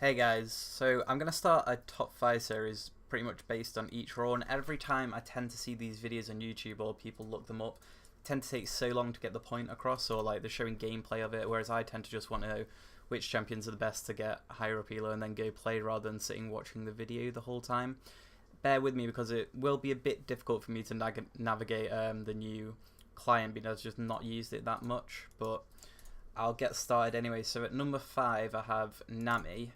Hey guys, so I'm going to start a top 5 series pretty much based on each role, and every time I tend to see these videos on YouTube or people look them up, they tend to take so long to get the point across, or like they're showing gameplay of it, whereas I tend to just want to know which champions are the best to get higher up elo and then go play rather than sitting watching the video the whole time. Bear with me because it will be a bit difficult for me to navigate the new client because I've just not used it that much, but I'll get started anyway. So at number 5 I have Nami.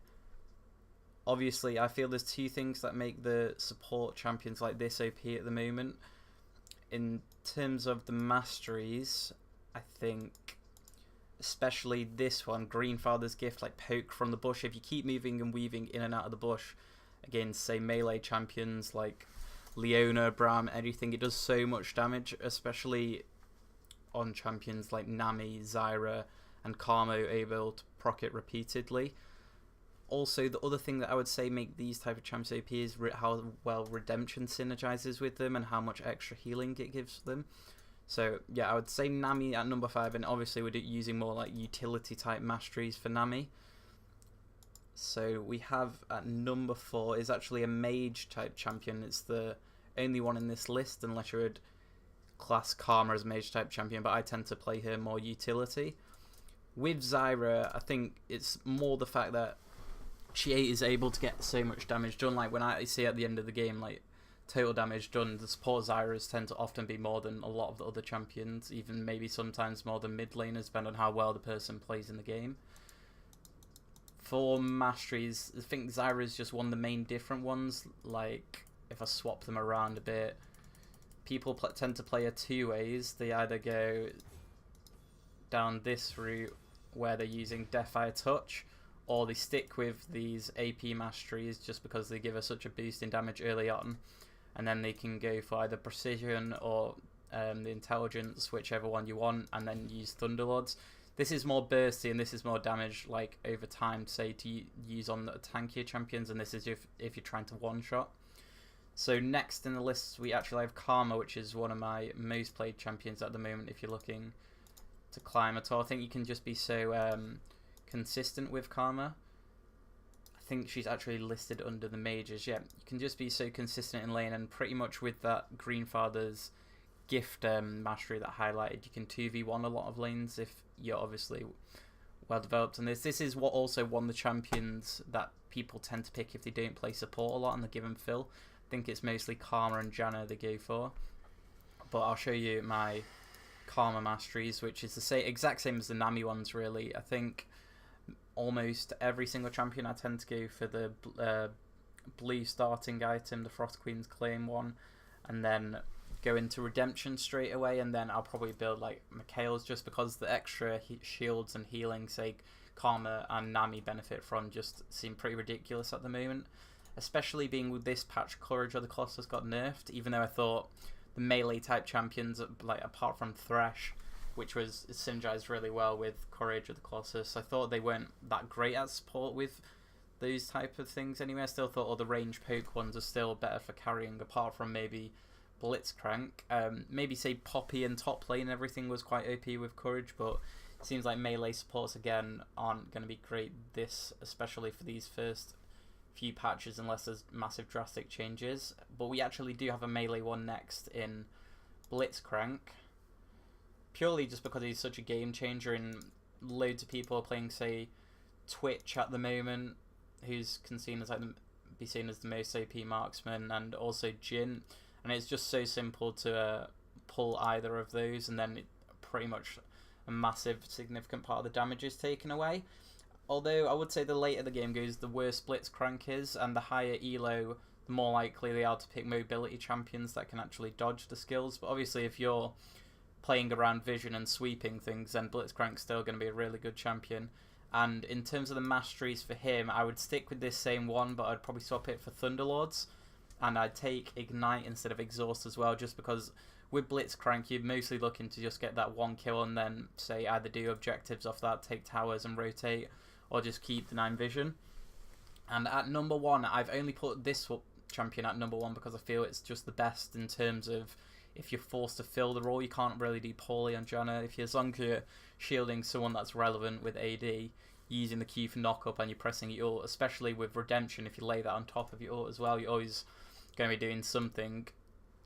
Obviously, I feel there's two things that make the support champions like this OP at the moment. In terms of the masteries, I think especially this one, Greenfather's Gift, like poke from the bush. If you keep moving and weaving in and out of the bush against, say, melee champions like Leona, Braum, anything, it does so much damage, especially on champions like Nami, Zyra, and Karma able to proc it repeatedly. Also, the other thing that I would say make these type of champs OP is how well Redemption synergizes with them and how much extra healing it gives them. So yeah, I would say Nami at number 5, and obviously we're using more like utility type masteries for Nami. So we have at number 4 is actually a mage type champion. It's the only one in this list unless you would class Karma as a mage type champion, but I tend to play her more utility. With Zyra, I think it's more the fact that she is able to get so much damage done. Like when I see at the end of the game, like total damage done, the support Zyras tend to often be more than a lot of the other champions, even maybe sometimes more than mid laners, depending on how well the person plays in the game. For masteries, I think Zyra is just one of the main different ones. Like if I swap them around a bit, people tend to play her two ways. They either go down this route where they're using Deathfire Touch, or they stick with these AP masteries just because they give us such a boost in damage early on, and then they can go for either precision or the intelligence, whichever one you want, and then use Thunderlords. This is more bursty and this is more damage like over time, say, to use on the tankier champions, and this is if you're trying to one-shot. So next in the list we actually have Karma, which is one of my most played champions at the moment if you're looking to climb at all. I think you can just be so consistent with Karma. I think she's actually listed under the mages. Yeah, you can just be so consistent in lane, and pretty much with that Greenfather's Gift mastery that I highlighted, you can 2v1 a lot of lanes if you're obviously well developed in this. This is what also won the champions that people tend to pick if they don't play support a lot and they give them fill. I think it's mostly Karma and Janna they go for, but I'll show you my Karma masteries, which is the exact same as the Nami ones really. I think almost every single champion I tend to go for the blue starting item, the Frost Queen's Claim one, and then go into Redemption straight away, and then I'll probably build like Mikhail's just because the extra shields and healing, say, Karma and Nami benefit from, just seem pretty ridiculous at the moment, especially being with this patch Courage of the Colossus got nerfed, even though I thought the melee type champions, like apart from Thresh, which was synergized really well with Courage of the Colossus, I thought they weren't that great at support with those type of things anyway. I still thought all the range poke ones are still better for carrying, apart from maybe Blitzcrank. Maybe say Poppy and top lane and everything was quite OP with Courage, but it seems like melee supports again aren't going to be great especially for these first few patches unless there's massive drastic changes. But we actually do have a melee one next in Blitzcrank, purely just because he's such a game changer, and loads of people are playing, say, Twitch at the moment, who's be seen as the most OP marksman, and also Jin, and it's just so simple to pull either of those, and then pretty much a massive significant part of the damage is taken away. Although I would say the later the game goes, the worse Blitzcrank is, and the higher elo, the more likely they are to pick mobility champions that can actually dodge the skills. But obviously if you're playing around vision and sweeping things, then Blitzcrank's still going to be a really good champion. And in terms of the masteries for him, I would stick with this same one, but I'd probably swap it for Thunderlords, and I'd take Ignite instead of Exhaust as well, just because with Blitzcrank you're mostly looking to just get that one kill and then, say, either do objectives off that, take towers and rotate, or just keep denying vision. And at number 1, I've only put this champion at number 1 because I feel it's just the best in terms of if you're forced to fill the role, you can't really do poorly on Janna. As long as you're shielding someone that's relevant with AD, using the Q for knock up and you're pressing your ult, especially with Redemption. If you lay that on top of your ult as well, you're always going to be doing something.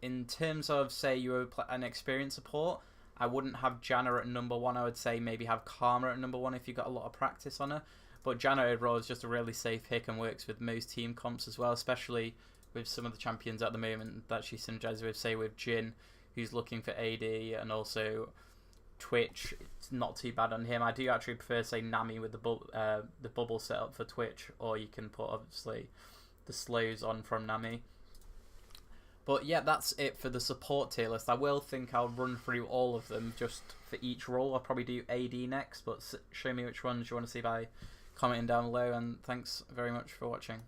In terms of, say, you were an experienced support, I wouldn't have Janna at number 1. I would say maybe have Karma at number 1 if you got a lot of practice on her. But Janna overall is just a really safe pick and works with most team comps as well, especially with some of the champions at the moment that she synergizes with, say with Jhin, who's looking for AD, and also Twitch. It's not too bad on him. I do actually prefer, say, Nami with the bubble setup for Twitch, or you can put, obviously, the slows on from Nami. But yeah, that's it for the support tier list. I will think I'll run through all of them just for each role. I'll probably do AD next, but show me which ones you want to see by commenting down below, and thanks very much for watching.